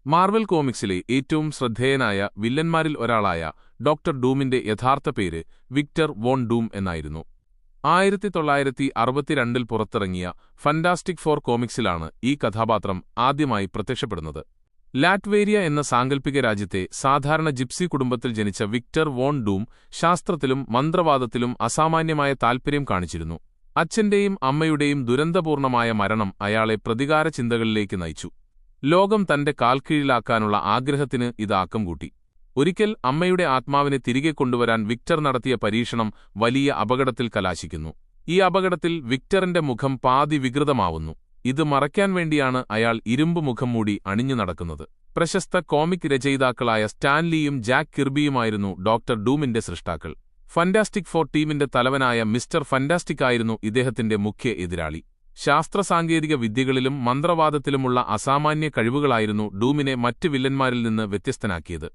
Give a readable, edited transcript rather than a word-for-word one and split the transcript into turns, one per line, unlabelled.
Marvel കോമിക്സിലെ ഏറ്റവും ശ്രദ്ധേയനായ വില്ലന്മാരിൽ ഒരാളായ ഡോക്ടർ ഡൂമിന്റെ യഥാർത്ഥ പേര് വിക്ടർ വോൺ ഡൂം എന്നായിരുന്നു. 1962 പുറത്തിറങ്ങിയ ഫന്റാസ്റ്റിക് ഫോർ കോമിക്സിലാണ് ഈ കഥാപാത്രം ആദ്യമായി പ്രത്യക്ഷപ്പെടുന്നത്. ലാറ്റ്വേരിയ എന്ന സാങ്കല്പിക രാജ്യത്തെ സാധാരണ ജിപ്സി കുടുംബത്തിൽ ജനിച്ച വിക്ടർ വോൺ ഡൂം ശാസ്ത്രത്തിലും മന്ത്രവാദത്തിലും അസാമാന്യമായ താൽപര്യം കാണിച്ചിരുന്നു. അച്ഛന്റെയും അമ്മയുടെയും ദുരന്തപൂർണമായ മരണം അയാളെ പ്രതികാര ചിന്തകളിലേക്ക് നയിച്ചു. ലോകം തന്റെ കാൽക്കീഴിലാക്കാനുള്ള ആഗ്രഹത്തിന് ഇത് ആക്കം കൂട്ടി. ഒരിക്കൽ അമ്മയുടെ ആത്മാവിനെ തിരികെ കൊണ്ടുവരാൻ വിക്ടർ നടത്തിയ പരീക്ഷണം വലിയ അപകടത്തിൽ കലാശിക്കുന്നു. ഈ അപകടത്തിൽ വിക്ടറിന്റെ മുഖം പാതി വികൃതമാവുന്നു. ഇത് മറയ്ക്കാൻ വേണ്ടിയാണ് അയാൾ ഇരുമ്പ് മുഖം മൂടി അണിഞ്ഞു നടക്കുന്നത്. പ്രശസ്ത കോമിക് രചയിതാക്കളായ സ്റ്റാൻ ലീയും ജാക്ക് കിർബിയുമായിരുന്നു ഡോക്ടർ ഡൂമിന്റെ സൃഷ്ടാക്കൾ. ഫന്റാസ്റ്റിക് ഫോർ ടീമിന്റെ തലവനായ മിസ്റ്റർ ഫന്റാസ്റ്റിക് ആയിരുന്നു ഇദ്ദേഹത്തിന്റെ മുഖ്യ എതിരാളി. ശാസ്ത്രസാങ്കേതിക വിദ്യകളിലും മന്ത്രവാദത്തിലുമുള്ള അസാമാന്യ കഴിവുകളായിരുന്നു ഡൂമിനെ മറ്റ് വില്ലന്മാരിൽ നിന്ന് വ്യത്യസ്തനാക്കിയത്.